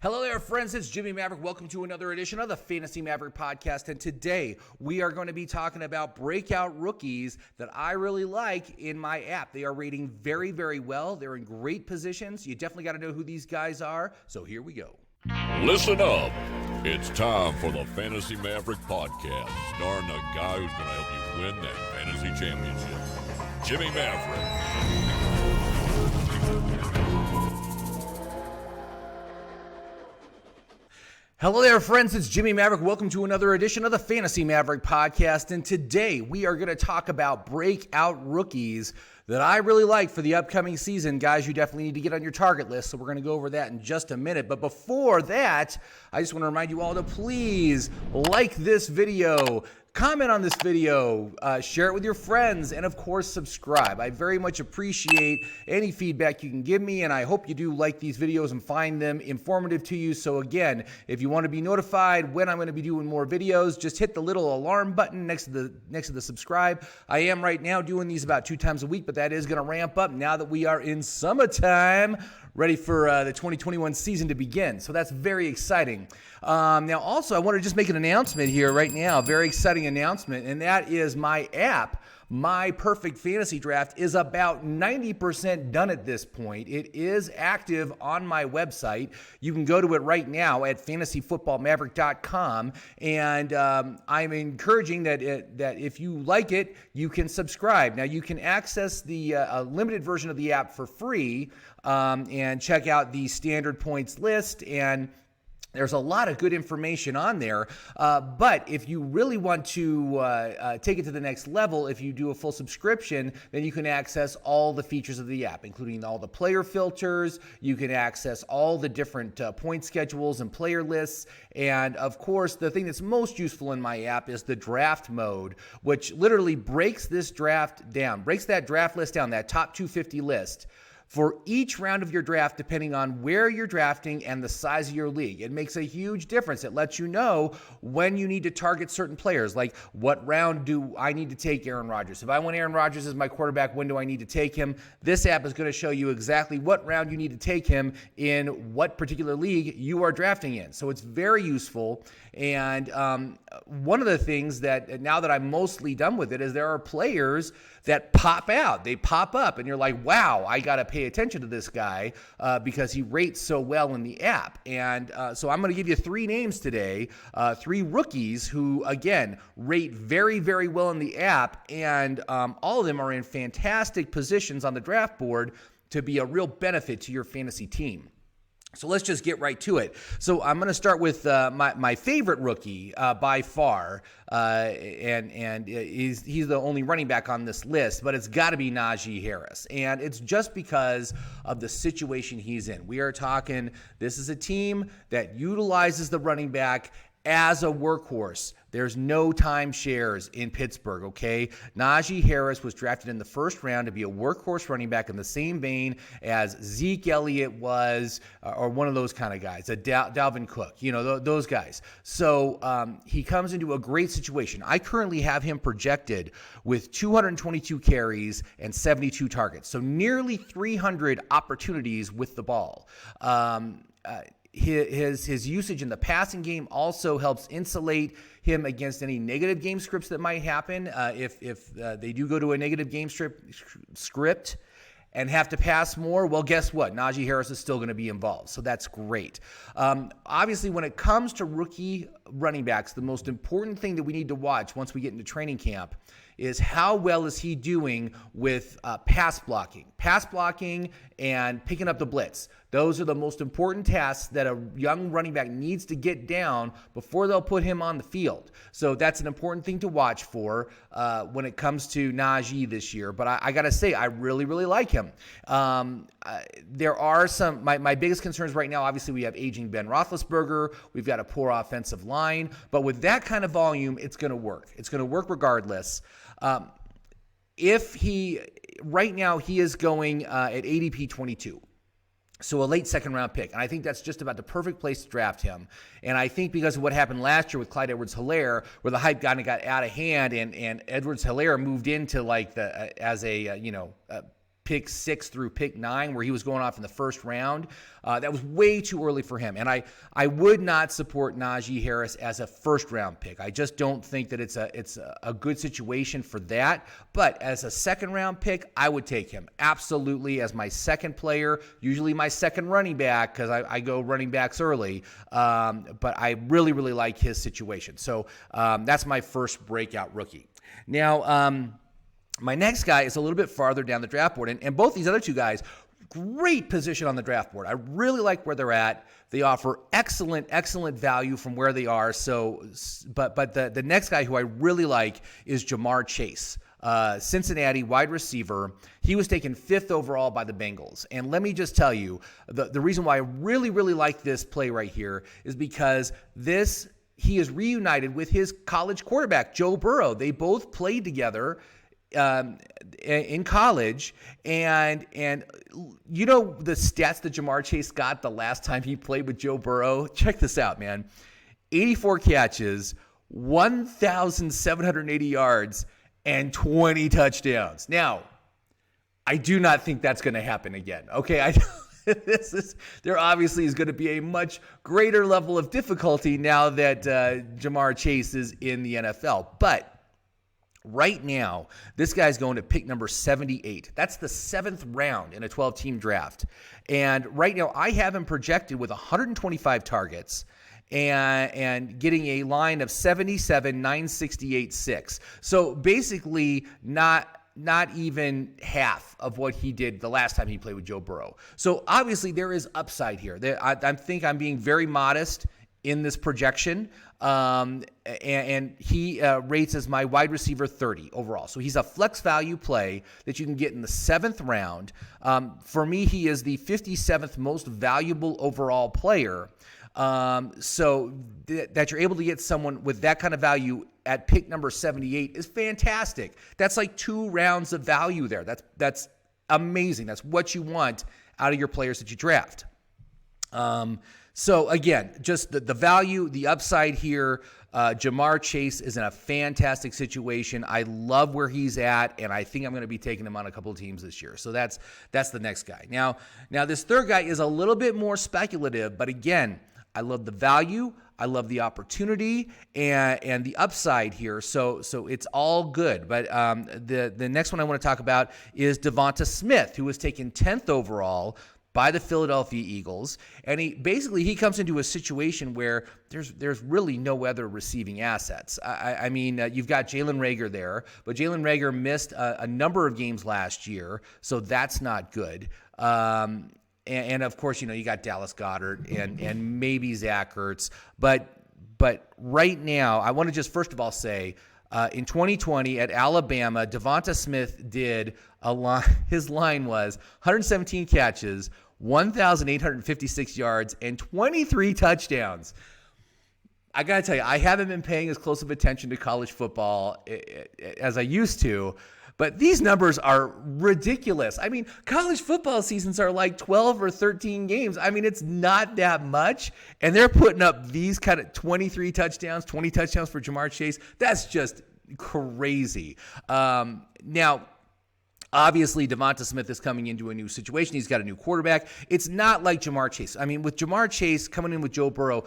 Hello there, friends. It's Jimmy Maverick. Welcome to another edition of the Fantasy Maverick Podcast. And today we are going to be talking about breakout rookies that I really like in my app. They are rating very, very well. They're in great positions. You definitely got to know who these guys are. So here we go. Listen up. It's time for the Fantasy Maverick Podcast, starring the guy who's going to help you win that fantasy championship, Jimmy Maverick. Hello there, friends. It's Jimmy Maverick. Welcome to another edition of the Fantasy Maverick Podcast. And today we are going to talk about breakout rookies that I really like for the upcoming season. Guys, you definitely need to get on your target list, so we're going to go over that in just a minute. But before that, I just want to remind you all to please like this video, comment on this video, share it with your friends, and of course, subscribe. I very much appreciate any feedback you can give me, and I hope you do like these videos and find them informative to you. So again, if you want to be notified when I'm going to be doing more videos, just hit the little alarm button next to the subscribe. I am right now doing these about 2 times a week, but that is going to ramp up now that we are in summertime, ready for the 2021 season to begin. So that's very exciting. Now, also, I want to just make an announcement here right now, a very exciting announcement, and that is my app, My Perfect Fantasy Draft, is about 90% done at this point. It is active on my website. You can go to it right now at fantasyfootballmaverick.com, and I'm encouraging that if you like it, you can subscribe. Now, you can access the limited version of the app for free and check out the standard points list, and there's a lot of good information on there, but if you really want to take it to the next level, if you do a full subscription, then you can access all the features of the app, including all the player filters. You can access all the different point schedules and player lists, and of course, the thing that's most useful in my app is the draft mode, which literally breaks this draft down, breaks that draft list down, that top 250 list, for each round of your draft, depending on where you're drafting and the size of your league. It makes a huge difference. It lets you know when you need to target certain players, like what round do I need to take Aaron Rodgers? If I want Aaron Rodgers as my quarterback, when do I need to take him? This app is going to show you exactly what round you need to take him in what particular league you are drafting in. So it's very useful. And one of the things that now that I'm mostly done with it is there are players that pop out. They pop up and you're like, wow, I got to pay attention to this guy because he rates so well in the app. And so I'm going to give you 3 names today, 3 rookies who, again, rate very, very well in the app. And all of them are in fantastic positions on the draft board to be a real benefit to your fantasy team. So let's just get right to it. So I'm going to start with my favorite rookie by far, and he's the only running back on this list, but it's got to be Najee Harris. And it's just because of the situation he's in. We are talking, this is a team that utilizes the running back as a workhorse. There's no timeshares in Pittsburgh, okay? Najee Harris was drafted in the first round to be a workhorse running back in the same vein as Zeke Elliott was, or one of those kind of guys, Dalvin Cook, those guys. So he comes into a great situation. I currently have him projected with 222 carries and 72 targets, so nearly 300 opportunities with the ball. His usage in the passing game also helps insulate him against any negative game scripts that might happen if they do go to a negative game script and have to pass more. Well, guess what? Najee Harris is still going to be involved, so that's great. Obviously, when it comes to rookie running backs, the most important thing that we need to watch once we get into training camp is how well is he doing with pass blocking and picking up the blitz. Those are the most important tasks that a young running back needs to get down before they'll put him on the field. So that's an important thing to watch for when it comes to Najee this year. But I got to say, I really, really like him. There are some, my biggest concerns right now, obviously we have aging Ben Roethlisberger. We've got a poor offensive line. But with that kind of volume, it's going to work. It's going to work regardless. Right now he is going at ADP 22. So a late second-round pick. And I think that's just about the perfect place to draft him. And I think because of what happened last year with Clyde Edwards-Helaire, where the hype got out of hand and Edwards-Helaire moved into like as a pick 6 through pick 9, where he was going off in the first round. That was way too early for him. And I would not support Najee Harris as a first-round pick. I just don't think that it's a good situation for that. But as a second-round pick, I would take him absolutely as my second player, usually my second running back, because I go running backs early. But I really, really like his situation. So that's my first breakout rookie. Now, my next guy is a little bit farther down the draft board, and both these other two guys, great position on the draft board. I really like where they're at. They offer excellent value from where they are. So, but the next guy who I really like is Jamar Chase, Cincinnati wide receiver. He was taken 5th overall by the Bengals. And let me just tell you, the reason why I really, really like this play right here is because he is reunited with his college quarterback, Joe Burrow. They both played together in college, and you know the stats that Jamar Chase got the last time he played with Joe Burrow? Check this out, man. 84 catches, 1,780 yards, and 20 touchdowns. Now, I do not think that's going to happen again. Okay, there obviously is going to be a much greater level of difficulty now that Jamar Chase is in the NFL, but right now, this guy's going to pick number 78. That's the 7th round in a 12-team draft. And right now, I have him projected with 125 targets and getting a line of 77, 968, 6. So basically, not even half of what he did the last time he played with Joe Burrow. So obviously, there is upside here. I think I'm being very modest in this projection, and he rates as my wide receiver 30 overall. So he's a flex value play that you can get in the 7th round. For me, he is the 57th most valuable overall player. So that you're able to get someone with that kind of value at pick number 78 is fantastic. That's like 2 rounds of value there. That's amazing. That's what you want out of your players that you draft. So again, just the value, the upside here. Jamar Chase is in a fantastic situation. I love where he's at, and I think I'm going to be taking him on a couple of teams this year. So that's the next guy. Now this third guy is a little bit more speculative, but again, I love the value, I love the opportunity, and the upside here. So it's all good. But the next one I want to talk about is Devonta Smith, who was taken 10th overall by the Philadelphia Eagles, and he comes into a situation where there's really no other receiving assets. I mean, you've got Jalen Reagor there, but Jalen Reagor missed a number of games last year, so that's not good. And of course, you got Dallas Goedert and maybe Zach Ertz, but right now, I want to just first of all say, in 2020 at Alabama, Devonta Smith did his line was 117 catches, 1,856 yards, and 23 touchdowns. I got to tell you, I haven't been paying as close of attention to college football as I used to, but these numbers are ridiculous. I mean, college football seasons are like 12 or 13 games. I mean, it's not that much, and they're putting up these kind of 23 touchdowns, 20 touchdowns for Jamar Chase. That's just crazy. Now, obviously, Devonta Smith is coming into a new situation. He's got a new quarterback. It's not like Jamar Chase. I mean, with Jamar Chase coming in with Joe Burrow,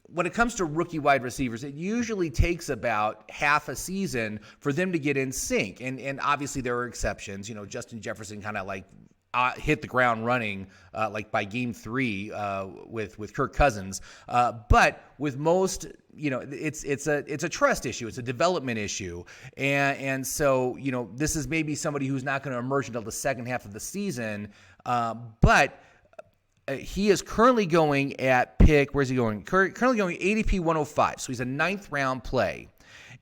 when it comes to rookie wide receivers, it usually takes about half a season for them to get in sync. And obviously, there are exceptions. Justin Jefferson kind of like hit the ground running like by game 3 with Kirk Cousins. But with most, it's a trust issue. It's a development issue. And so, this is maybe somebody who's not going to emerge until the second half of the season. But he is currently going at pick, where's he going? Currently going ADP 105. So he's a 9th round play.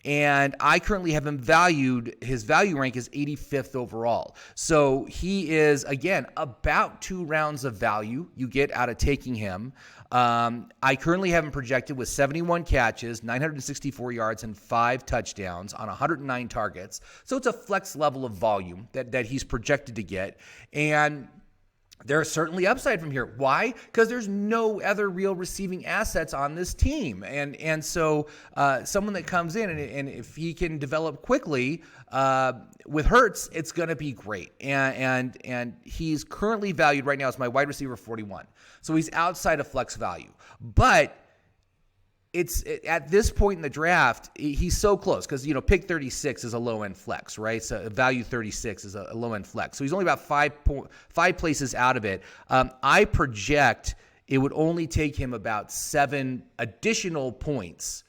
And I currently have him valued, his value rank is 85th overall. So he is, again, about 2 rounds of value you get out of taking him. I currently have him projected with 71 catches, 964 yards, and 5 touchdowns on 109 targets. So it's a flex level of volume that he's projected to get. And there's certainly upside from here. Why? Because there's no other real receiving assets on this team. And so someone that comes in and if he can develop quickly with Hurts, it's going to be great. And he's currently valued right now as my wide receiver 41. So he's outside of flex value. But it's at this point in the draft, he's so close because, pick 36 is a low-end flex, right? So value 36 is a low-end flex. So he's only about five places out of it. I project it would only take him about 7 additional points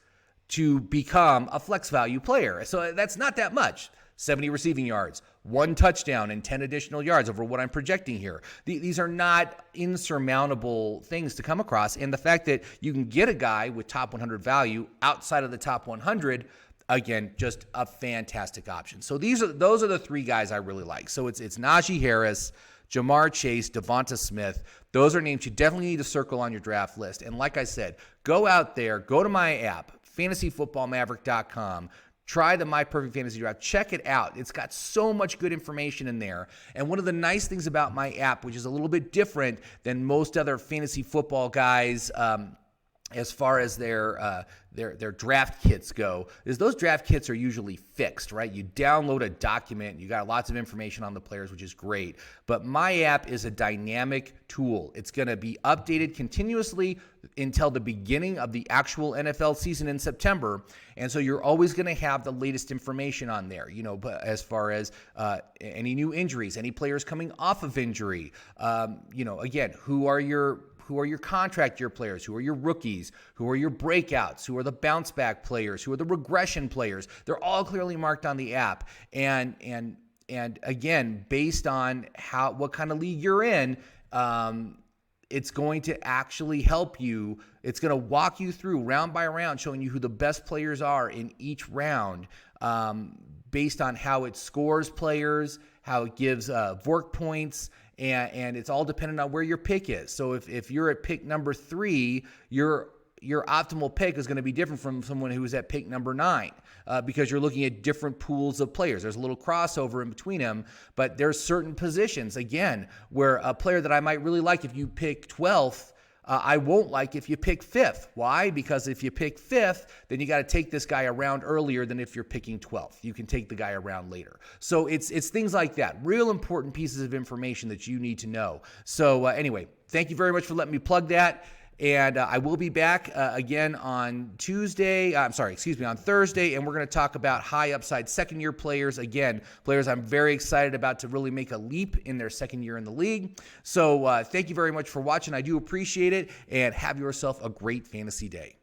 to become a flex value player. So that's not that much. 70 receiving yards, 1 touchdown, and 10 additional yards over what I'm projecting here. These are not insurmountable things to come across. And the fact that you can get a guy with top 100 value outside of the top 100, again, just a fantastic option. So those are the 3 guys I really like. So it's Najee Harris, Jamar Chase, Devonta Smith. Those are names you definitely need to circle on your draft list. And like I said, go out there, go to my app, fantasyfootballmaverick.com. Try the My Perfect Fantasy Draft. Check it out. It's got so much good information in there. And one of the nice things about my app, which is a little bit different than most other fantasy football guys, as far as their draft kits go, is those draft kits are usually fixed, right? You download a document, you got lots of information on the players, which is great. But my app is a dynamic tool. It's going to be updated continuously until the beginning of the actual NFL season in September. And so you're always going to have the latest information on there, but as far as any new injuries, any players coming off of injury, again, who are your contract year players? Who are your rookies? Who are your breakouts? Who are the bounce back players? Who are the regression players? They're all clearly marked on the app. And again, based on what kind of league you're in, it's going to actually help you. It's going to walk you through round by round, showing you who the best players are in each round, based on how it scores players, how it gives VORC points, and it's all dependent on where your pick is. So if you're at pick number 3, your optimal pick is going to be different from someone who is at pick number 9, because you're looking at different pools of players. There's a little crossover in between them, but there's certain positions, again, where a player that I might really like if you pick 12th, I won't like if you pick 5th. Why? Because if you pick 5th, then you got to take this guy around earlier than if you're picking 12th. You can take the guy around later. So it's things like that. Real important pieces of information that you need to know. So anyway, thank you very much for letting me plug that. And I will be back again on Thursday, and we're going to talk about high upside second-year players. Again, players I'm very excited about to really make a leap in their second year in the league. So thank you very much for watching. I do appreciate it, and have yourself a great fantasy day.